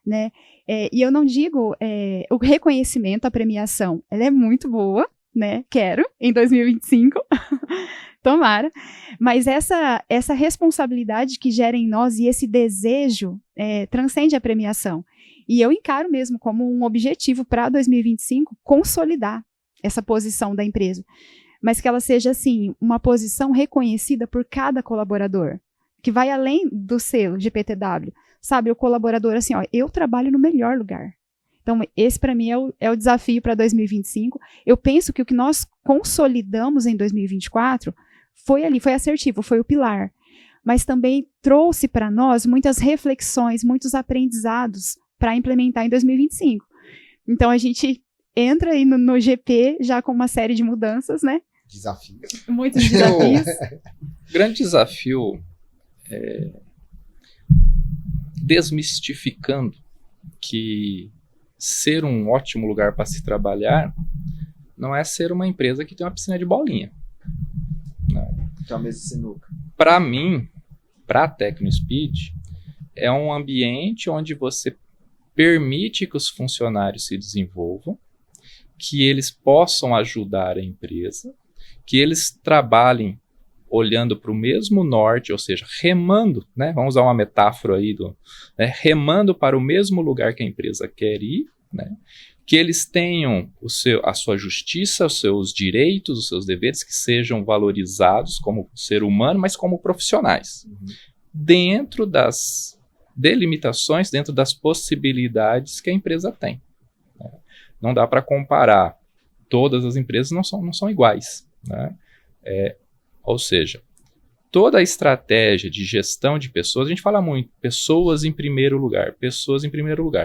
né? E eu não digo o reconhecimento, a premiação, ela é muito boa, né? Quero em 2025, tomara, mas essa responsabilidade que gera em nós e esse desejo transcende a premiação. E eu encaro mesmo como um objetivo para 2025 consolidar essa posição da empresa, mas que ela seja, assim, uma posição reconhecida por cada colaborador, que vai além do selo GPTW, sabe? O colaborador, assim, ó, eu trabalho no melhor lugar. Então, esse para mim é o desafio para 2025. Eu penso que o que nós consolidamos em 2024 foi assertivo, foi o pilar, mas também trouxe para nós muitas reflexões, muitos aprendizados para implementar em 2025. Então, a gente entra aí no GP já com uma série de mudanças, né? Desafios. Muitos desafios. O grande desafio é desmistificando que ser um ótimo lugar para se trabalhar não é ser uma empresa que tem uma piscina de bolinha. Que é a mesa de sinuca. Para mim, para a TecnoSpeed, é um ambiente onde você permite que os funcionários se desenvolvam, que eles possam ajudar a empresa, que eles trabalhem olhando para o mesmo norte, ou seja, remando, né? Vamos usar uma metáfora aí, remando para o mesmo lugar que a empresa quer ir, né? Que eles tenham a sua justiça, os seus direitos, os seus deveres, que sejam valorizados como ser humano, mas como profissionais, dentro das delimitações, dentro das possibilidades que a empresa tem. Né? Não dá para comparar, todas as empresas não são iguais, né? Ou seja, toda a estratégia de gestão de pessoas, a gente fala muito, pessoas em primeiro lugar,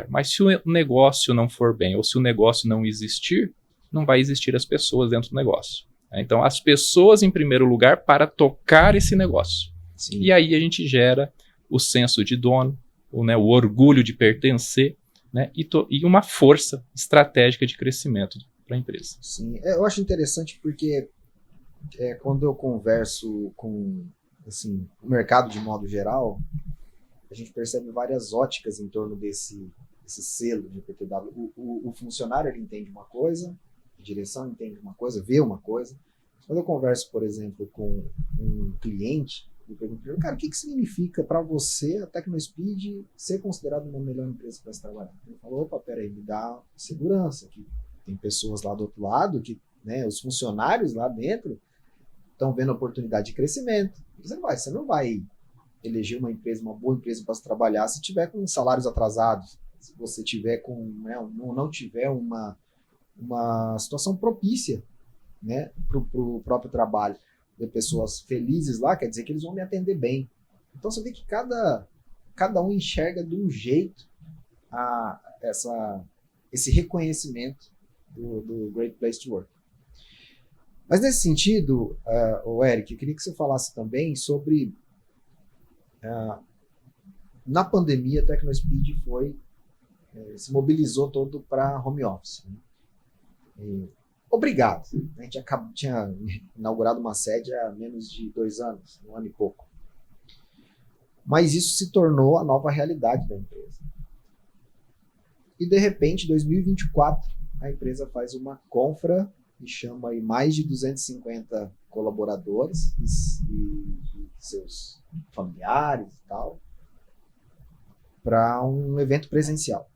mas se o negócio não for bem, ou se o negócio não existir, não vai existir as pessoas dentro do negócio. Então, as pessoas em primeiro lugar para tocar esse negócio. Sim. E aí a gente gera o senso de dono, o orgulho de pertencer, né, e uma força estratégica de crescimento para a empresa. Sim, eu acho interessante porque quando eu converso com o mercado de modo geral, a gente percebe várias óticas em torno desse selo de PTW. O funcionário ele entende uma coisa, a direção entende uma coisa, vê uma coisa. Quando eu converso, por exemplo, com um cliente, eu pergunto, cara, o que significa para você a TecnoSpeed ser considerada uma melhor empresa para se trabalhar? Ele falou, opa, peraí, me dá segurança, que tem pessoas lá do outro lado, que, né, os funcionários lá dentro estão vendo oportunidade de crescimento. Você não vai eleger uma boa empresa para se trabalhar se tiver com salários atrasados, se você tiver não tiver uma situação propícia, né, para o próprio trabalho. Ver pessoas felizes lá, quer dizer que eles vão me atender bem. Então você vê que cada um enxerga de um jeito esse reconhecimento do Great Place to Work. Mas nesse sentido, Eric, eu queria que você falasse também sobre na pandemia a TecnoSpeed se mobilizou todo para home office. Né? Obrigado. A gente tinha inaugurado uma sede há menos de 2 anos, 1 ano e pouco. Mas isso se tornou a nova realidade da empresa. E de repente, em 2024, a empresa faz uma confra e chama aí mais de 250 colaboradores e seus familiares e tal para um evento presencial.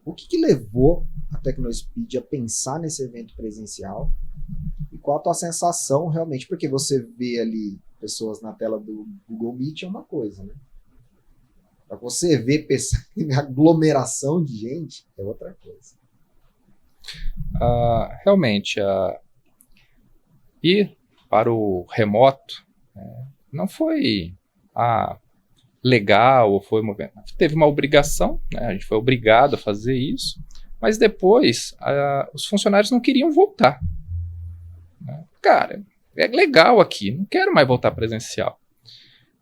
O que levou a TecnoSpeed a pensar nesse evento presencial e qual a tua sensação realmente? Porque você vê ali pessoas na tela do Google Meet é uma coisa, né? Para você ver aglomeração de gente é outra coisa. Realmente, ir para o remoto não foi legal ou foi teve uma obrigação, né? A gente foi obrigado a fazer isso, mas depois os funcionários não queriam voltar, né? Cara, é legal aqui, não quero mais voltar presencial.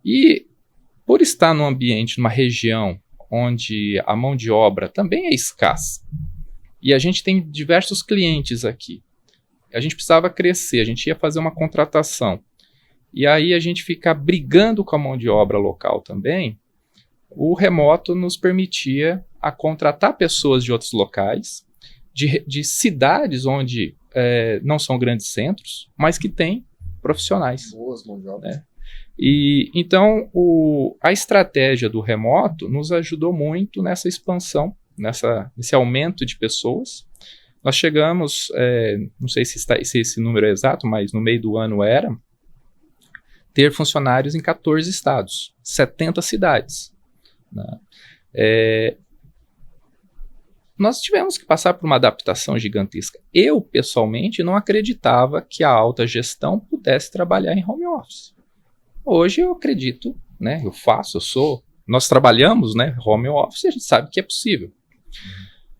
E por estar num ambiente, numa região onde a mão de obra também é escassa, e a gente tem diversos clientes aqui, a gente precisava crescer, a gente ia fazer uma contratação, e aí a gente fica brigando com a mão de obra local também, o remoto nos permitia a contratar pessoas de outros locais, de cidades onde não são grandes centros, mas que têm profissionais. Boas mãos de obra. E então a estratégia do remoto nos ajudou muito nessa expansão, nesse aumento de pessoas. Nós chegamos, não sei se esse número é exato, mas no meio do ano ter funcionários em 14 estados, 70 cidades. Né? Nós tivemos que passar por uma adaptação gigantesca. Eu, pessoalmente, não acreditava que a alta gestão pudesse trabalhar em home office. Hoje eu acredito, né? Nós trabalhamos, né, home office, a gente sabe que é possível.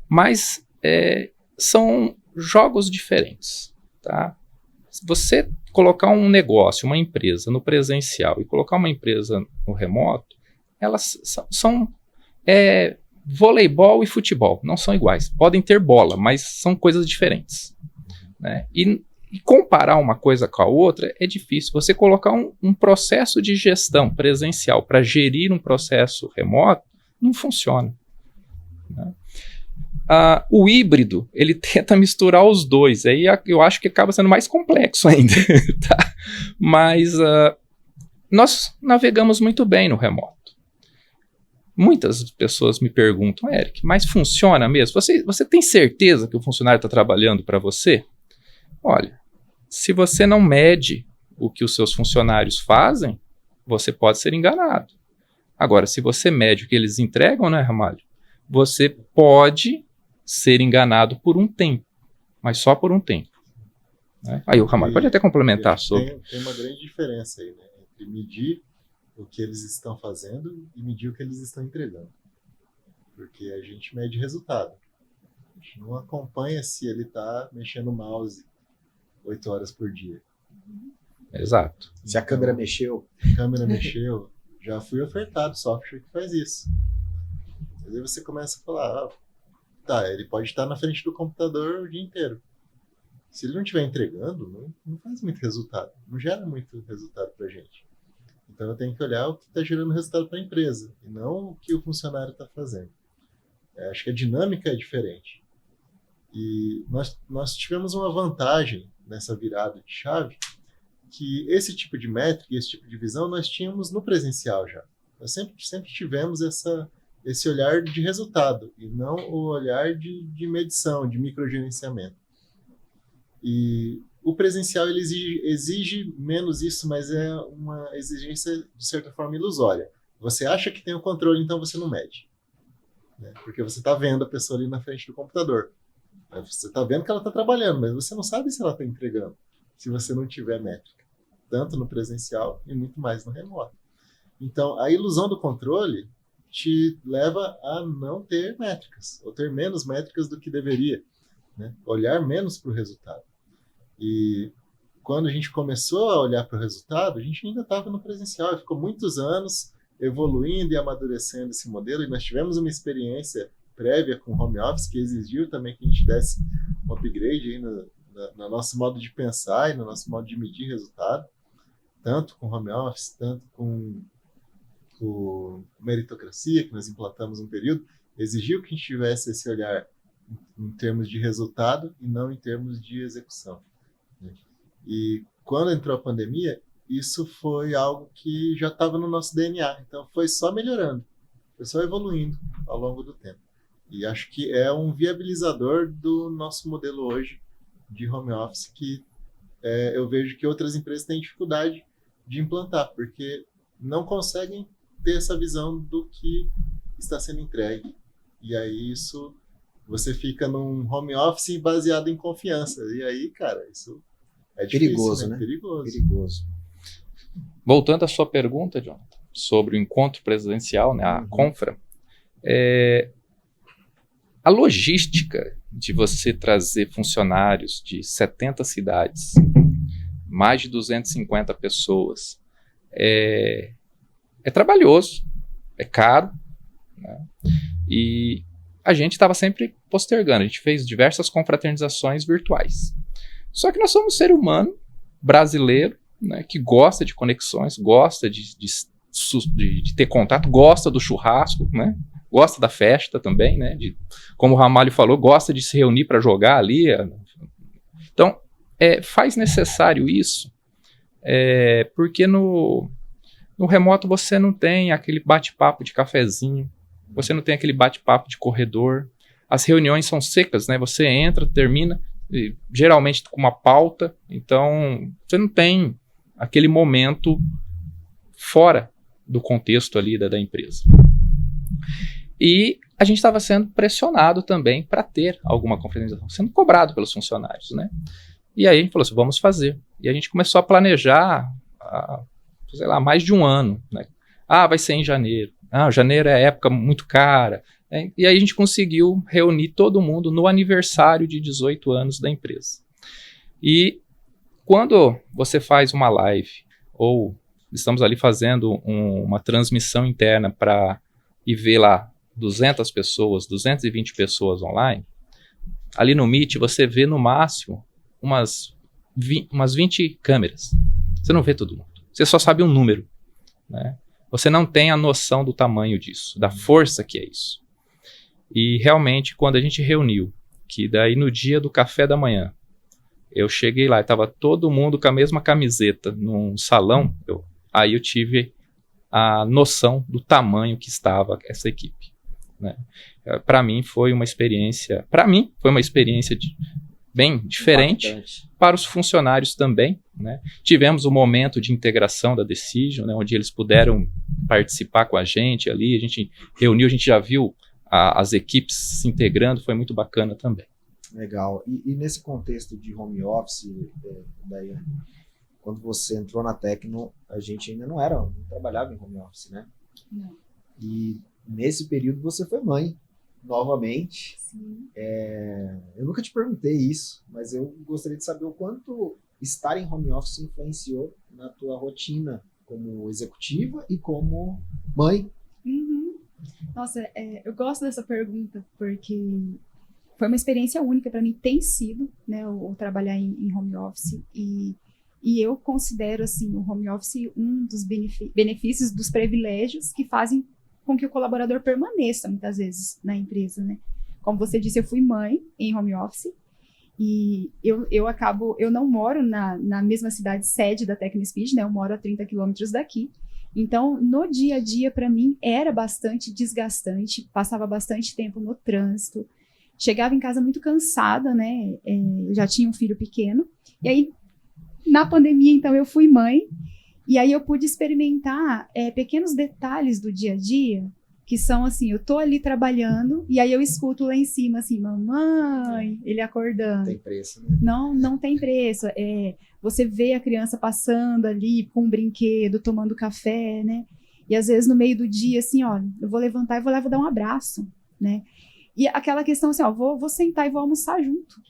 Mas são jogos diferentes, tá? Se você colocar um negócio, uma empresa no presencial e colocar uma empresa no remoto, elas são voleibol e futebol, não são iguais. Podem ter bola, mas são coisas diferentes, né? E comparar uma coisa com a outra é difícil. Você colocar um processo de gestão presencial para gerir um processo remoto, não funciona, né? O híbrido, ele tenta misturar os dois, aí eu acho que acaba sendo mais complexo ainda, tá? Mas nós navegamos muito bem no remoto. Muitas pessoas me perguntam, Eric, mas funciona mesmo? Você tem certeza que o funcionário está trabalhando para você? Olha, se você não mede o que os seus funcionários fazem, você pode ser enganado. Agora, se você mede o que eles entregam, né, Ramalho? Você pode ser enganado por um tempo, mas só por um tempo, né? Aí o Ramalho pode até complementar sobre. Tem uma grande diferença aí, né? Entre medir o que eles estão fazendo e medir o que eles estão entregando. Porque a gente mede resultado. A gente não acompanha se ele está mexendo o mouse 8 horas por dia. Exato. Se a câmera mexeu. A câmera mexeu. Já fui ofertado software que faz isso. Mas aí você começa a falar, ele pode estar na frente do computador o dia inteiro. Se ele não estiver entregando, não faz muito resultado. Não gera muito resultado para a gente. Então eu tenho que olhar o que está gerando resultado para a empresa e não o que o funcionário está fazendo. Acho que a dinâmica é diferente. E nós tivemos uma vantagem nessa virada de chave, que esse tipo de métrica, esse tipo de visão nós tínhamos no presencial já. Nós sempre tivemos esse olhar de resultado e não o olhar de medição, de microgerenciamento. E o presencial ele exige menos isso, mas é uma exigência, de certa forma, ilusória. Você acha que tem o controle, então você não mede, né? Porque você está vendo a pessoa ali na frente do computador. Você está vendo que ela está trabalhando, mas você não sabe se ela está entregando, se você não tiver métrica, tanto no presencial e muito mais no remoto. Então, a ilusão do controle te leva a não ter métricas, ou ter menos métricas do que deveria, né? Olhar menos para o resultado. E quando a gente começou a olhar para o resultado, a gente ainda estava no presencial, e ficou muitos anos evoluindo e amadurecendo esse modelo, e nós tivemos uma experiência prévia com home office que exigiu também que a gente desse um upgrade aí no nosso modo de pensar e no nosso modo de medir resultado, tanto com home office, tanto com meritocracia, que nós implantamos um período, exigiu que a gente tivesse esse olhar em termos de resultado e não em termos de execução. E quando entrou a pandemia, isso foi algo que já estava no nosso DNA, então foi só melhorando, foi só evoluindo ao longo do tempo. E acho que é um viabilizador do nosso modelo hoje de home office que eu vejo que outras empresas têm dificuldade de implantar, porque não conseguem ter essa visão do que está sendo entregue. E aí você fica num home office baseado em confiança. E aí, cara, isso é difícil, perigoso, né? Perigoso. Voltando à sua pergunta, Jonathan, sobre o encontro presencial, né, a Confra, a logística de você trazer funcionários de 70 cidades, mais de 250 pessoas, é trabalhoso, é caro, né? E a gente estava sempre postergando, a gente fez diversas confraternizações virtuais. Só que nós somos um ser humano brasileiro, né, que gosta de conexões, gosta de ter contato, gosta do churrasco, né, gosta da festa também, né, como o Ramalho falou, gosta de se reunir para jogar ali. Então, faz necessário isso, porque no remoto você não tem aquele bate-papo de cafezinho, você não tem aquele bate-papo de corredor, as reuniões são secas, né, você entra, termina, geralmente com uma pauta, então você não tem aquele momento fora do contexto ali da empresa. E a gente estava sendo pressionado também para ter alguma confraternização, sendo cobrado pelos funcionários, né? E aí a gente falou assim, vamos fazer. E a gente começou a planejar, sei lá, mais de um ano, né? Vai ser em janeiro. Janeiro é época muito cara. E aí a gente conseguiu reunir todo mundo no aniversário de 18 anos da empresa. E quando você faz uma live, ou estamos ali fazendo uma transmissão interna e ver lá 200 pessoas, 220 pessoas online, ali no Meet você vê no máximo umas 20 câmeras. Você não vê todo mundo. Você só sabe um número, né? Você não tem a noção do tamanho disso, da força que é isso. E realmente, quando a gente reuniu, que daí no dia do café da manhã, eu cheguei lá e estava todo mundo com a mesma camiseta num salão, aí eu tive a noção do tamanho que estava essa equipe, né? Para mim foi uma experiência bem diferente. Impactante. Para os funcionários também, né? Tivemos um momento de integração da Decision, né, onde eles puderam participar com a gente ali, a gente reuniu, a gente já viu as equipes se integrando, foi muito bacana também. Legal. E nesse contexto de home office, Daiane, quando você entrou na Tecno, a gente ainda não trabalhava em home office, né? Não. E nesse período você foi mãe, novamente. Sim. Eu nunca te perguntei isso, mas eu gostaria de saber o quanto estar em home office influenciou na tua rotina como executiva e como mãe. Uhum. Nossa, eu gosto dessa pergunta, porque foi uma experiência única para mim, tem sido, né, o trabalhar em home office, e eu considero, assim, o home office um dos benefícios, dos privilégios que fazem com que o colaborador permaneça, muitas vezes, na empresa, né? Como você disse, eu fui mãe em home office, e eu não moro na mesma cidade sede da TecnoSpeed, né? Eu moro a 30 quilômetros daqui. Então, no dia a dia, para mim, era bastante desgastante, passava bastante tempo no trânsito, chegava em casa muito cansada, né? Eu já tinha um filho pequeno. E aí, na pandemia, então, eu fui mãe. E aí eu pude experimentar pequenos detalhes do dia a dia, que são assim, eu tô ali trabalhando, e aí eu escuto lá em cima, assim, mamãe, ele acordando. Não tem preço, né? Não tem preço. Você vê a criança passando ali com um brinquedo, tomando café, né? E às vezes no meio do dia, assim, ó, eu vou levantar e vou lá, vou dar um abraço, né? E aquela questão assim, ó, vou sentar e vou almoçar junto,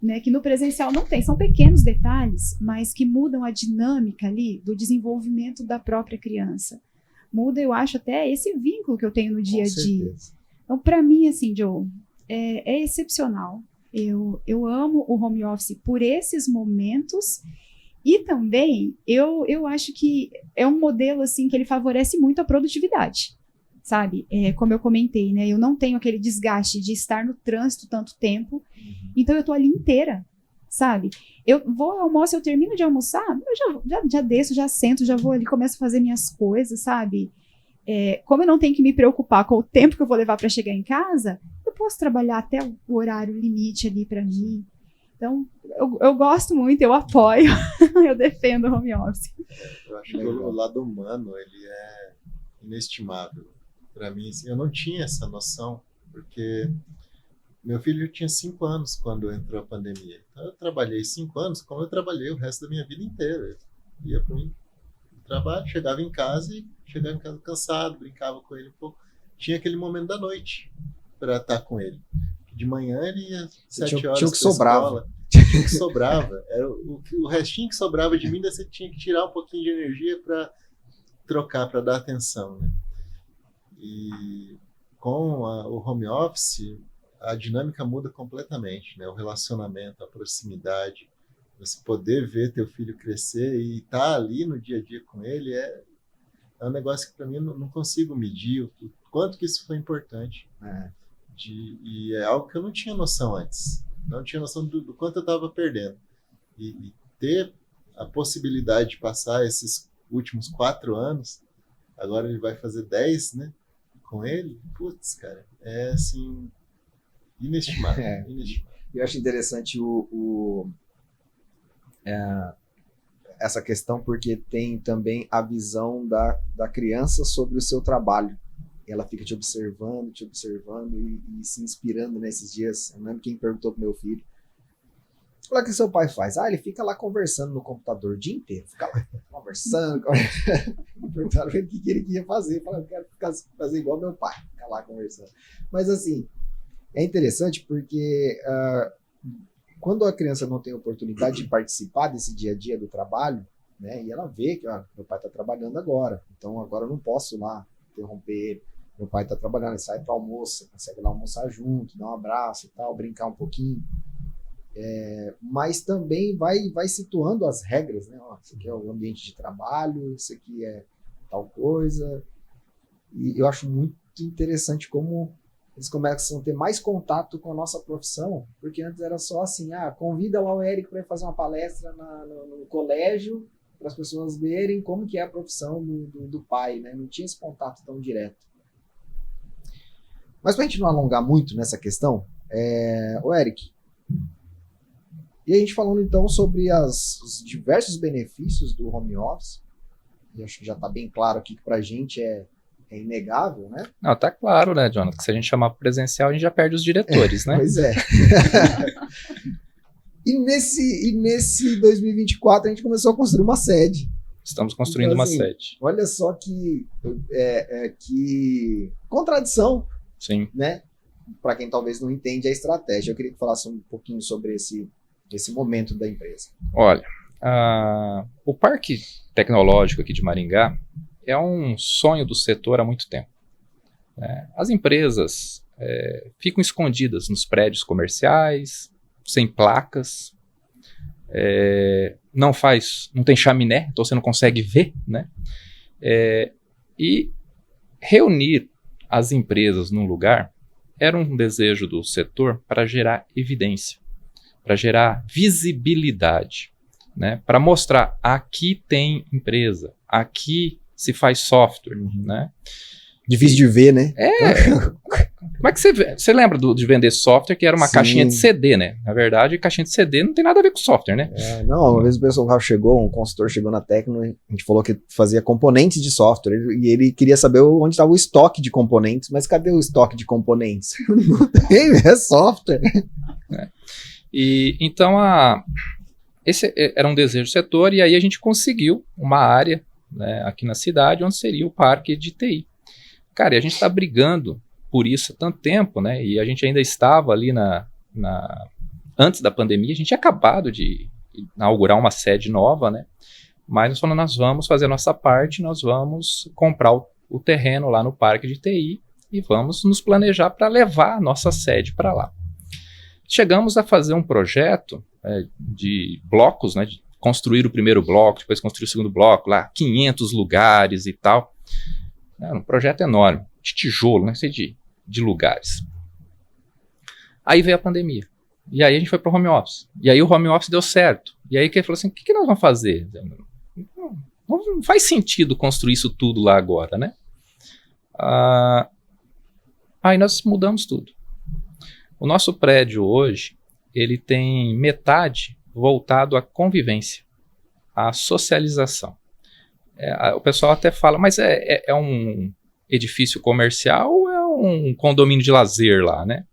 né? Que no presencial não tem. São pequenos detalhes, mas que mudam a dinâmica ali do desenvolvimento da própria criança. Muda, eu acho, até esse vínculo que eu tenho no dia a dia. Então, para mim, assim, Joe, é excepcional. Eu amo o home office por esses momentos, e também eu acho que é um modelo, assim, que ele favorece muito a produtividade, sabe? Como eu comentei, né? Eu não tenho aquele desgaste de estar no trânsito tanto tempo, então eu tô ali inteira, sabe? Eu vou ao almoço, eu termino de almoçar, eu já desço, já sento, já vou ali, começo a fazer minhas coisas, sabe? Como eu não tenho que me preocupar com o tempo que eu vou levar para chegar em casa, eu posso trabalhar até o horário limite ali para mim. Então, eu gosto muito, eu apoio, eu defendo o home office. Eu acho que o lado humano, ele é inestimável. Para mim, assim, eu não tinha essa noção, porque meu filho tinha 5 anos quando entrou a pandemia. Então, eu trabalhei 5 anos como eu trabalhei o resto da minha vida inteira. Eu ia para o trabalho, chegava em casa cansado, brincava com ele um pouco. Tinha aquele momento da noite para estar com ele. De manhã ele ia 7 horas tinha o que sobrava. Tinha o que sobrava. Era o restinho que sobrava de mim, daí você tinha que tirar um pouquinho de energia para trocar, para dar atenção, né? E com o home office, a dinâmica muda completamente, né? O relacionamento, a proximidade, você poder ver teu filho crescer e estar ali no dia a dia com ele é um negócio que para mim não consigo medir o quanto que isso foi importante. E é algo que eu não tinha noção antes. Não tinha noção do quanto eu estava perdendo. E ter a possibilidade de passar esses últimos 4 anos, agora ele vai fazer 10, né? Com ele, putz, cara, é assim, inestimável. Inestimável. Eu acho interessante essa questão, porque tem também a visão da criança sobre o seu trabalho. Ela fica te observando e se inspirando nesses dias. Eu lembro quem perguntou pro meu filho: o que seu pai faz? Ele fica lá conversando no computador o dia inteiro. Fica lá conversando. Perguntaram ele o que ele queria fazer. Eu falei: eu quero fazer igual meu pai. Ficar lá conversando. Mas assim, é interessante porque quando a criança não tem oportunidade de participar desse dia a dia do trabalho, né, e ela vê que meu pai está trabalhando agora, então agora eu não posso lá interromper ele. Meu pai está trabalhando, ele sai para almoço, consegue lá almoçar junto, dar um abraço e tal, brincar um pouquinho. Mas também vai situando as regras, né? Isso aqui é o ambiente de trabalho, isso aqui é tal coisa. E eu acho muito interessante como eles começam a ter mais contato com a nossa profissão, porque antes era só assim: convida lá o Eric para fazer uma palestra no colégio, para as pessoas verem como que é a profissão do pai, né? Não tinha esse contato tão direto. Mas para a gente não alongar muito nessa questão, o Eric, e a gente falando então sobre os diversos benefícios do home office, e acho que já está bem claro aqui que para a gente é inegável, né? Não, tá claro, né, Jonathan, que se a gente chamar presencial, a gente já perde os diretores, né? Pois é. E nesse 2024 a gente começou a construir uma sede. Estamos construindo então, uma sede. Olha só que contradição. Sim. Né? Para quem talvez não entende a estratégia. Eu queria que falasse um pouquinho sobre esse momento da empresa. Olha, o Parque Tecnológico aqui de Maringá é um sonho do setor há muito tempo. As empresas ficam escondidas nos prédios comerciais, sem placas, não tem chaminé, então você não consegue ver, né? E reunir as empresas num lugar era um desejo do setor para gerar evidência, para gerar visibilidade, né? Para mostrar: aqui tem empresa, aqui se faz software, né? Difícil de ver, né? Como é que você vê? Você lembra de vender software que era uma Sim. caixinha de CD, né? Na verdade, caixinha de CD não tem nada a ver com software, né? Uma vez o pessoal um consultor chegou na Tecno, a gente falou que fazia componentes de software, e ele queria saber onde estava o estoque de componentes, mas cadê o estoque de componentes? Não tem, é software. E então esse era um desejo do setor, e aí a gente conseguiu uma área, né, aqui na cidade, onde seria o parque de TI. Cara, e a gente está brigando por isso há tanto tempo, né? E a gente ainda estava ali antes da pandemia, a gente tinha acabado de inaugurar uma sede nova, né? Mas nós falamos: nós vamos fazer a nossa parte, nós vamos comprar o terreno lá no parque de TI e vamos nos planejar para levar a nossa sede para lá. Chegamos a fazer um projeto de blocos, né? De construir o primeiro bloco, depois construir o segundo bloco, lá 500 lugares e tal. Era um projeto enorme, de tijolo, não sei de lugares. Aí veio a pandemia. E aí a gente foi para o home office. E aí o home office deu certo. E aí que ele falou assim: o que nós vamos fazer? Não faz sentido construir isso tudo lá agora, né? Aí nós mudamos tudo. O nosso prédio hoje, ele tem metade voltado à convivência, à socialização. O pessoal até fala: mas é um edifício comercial ou é um condomínio de lazer lá, né?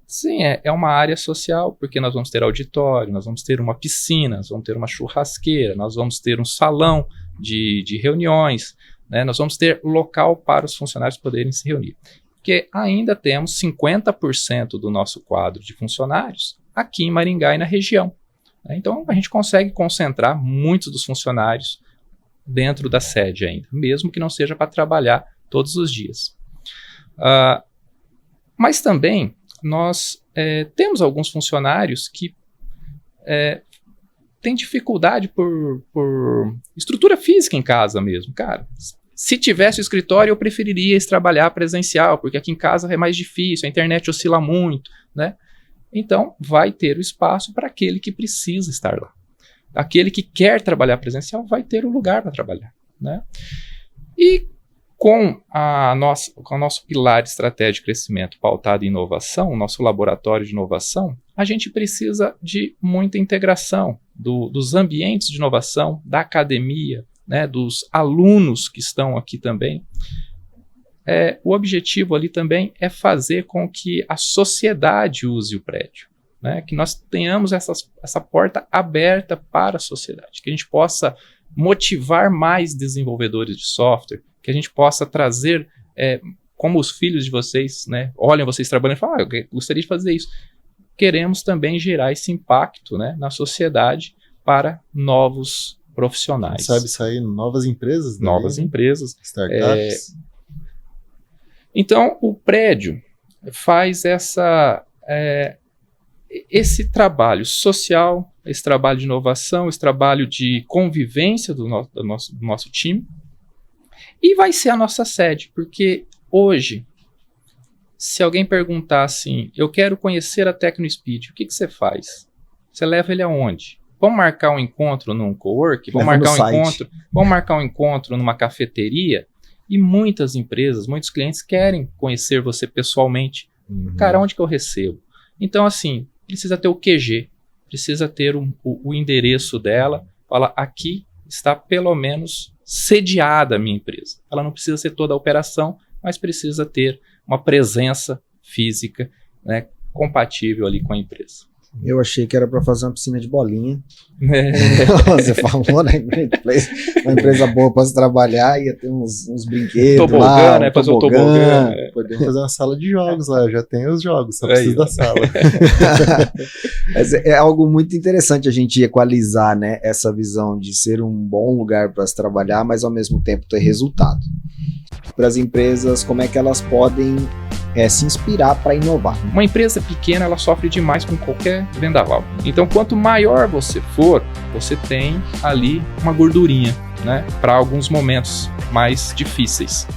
Sim, é uma área social, porque nós vamos ter auditório, nós vamos ter uma piscina, nós vamos ter uma churrasqueira, nós vamos ter um salão de reuniões, né? Nós vamos ter local para os funcionários poderem se reunir. Porque ainda temos 50% do nosso quadro de funcionários aqui em Maringá e na região, né? Então a gente consegue concentrar muitos dos funcionários dentro da sede ainda, mesmo que não seja para trabalhar todos os dias. Mas também nós temos alguns funcionários que têm dificuldade por estrutura física em casa mesmo. Cara, se tivesse o escritório, eu preferiria trabalhar presencial, porque aqui em casa é mais difícil, a internet oscila muito, né? Então, vai ter o espaço para aquele que precisa estar lá. Aquele que quer trabalhar presencial vai ter o lugar para trabalhar, né? E com o nosso pilar de estratégia de crescimento pautado em inovação, o nosso laboratório de inovação, a gente precisa de muita integração dos ambientes de inovação, da academia, né, dos alunos que estão aqui também. O objetivo ali também é fazer com que a sociedade use o prédio, né, que nós tenhamos essa porta aberta para a sociedade, que a gente possa motivar mais desenvolvedores de software, que a gente possa trazer, como os filhos de vocês, né, olham vocês trabalhando e falam, eu gostaria de fazer isso. Queremos também gerar esse impacto, né, na sociedade para novos profissionais. Sabe sair novas empresas? Novas empresas. Startups. Então, o prédio faz esse trabalho social, esse trabalho de inovação, esse trabalho de convivência do nosso time, e vai ser a nossa sede, porque hoje, se alguém perguntar assim, eu quero conhecer a TecnoSpeed, o que você faz? Você leva ele aonde? Vamos marcar um encontro num cowork? Vamos marcar um encontro numa cafeteria? E muitas empresas, muitos clientes querem conhecer você pessoalmente. Cara, onde que eu recebo? Então, assim, precisa ter o QG, precisa ter o endereço dela. Fala, aqui está pelo menos sediada a minha empresa. Ela não precisa ser toda a operação, mas precisa ter uma presença física, né, compatível ali com a empresa. Eu achei que era para fazer uma piscina de bolinha. Você falou, né? Uma empresa boa para se trabalhar, ia ter uns brinquedos tobogã, lá, né? Fazer um tobogã. Podemos fazer uma sala de jogos lá, eu já tenho os jogos, só preciso da sala. Mas é algo muito interessante a gente equalizar, né? Essa visão de ser um bom lugar para se trabalhar, mas ao mesmo tempo ter resultado. Para as empresas, como é que elas podem se inspirar para inovar? Uma empresa pequena, ela sofre demais com qualquer vendaval. Então, quanto maior você for, você tem ali uma gordurinha, né, para alguns momentos mais difíceis.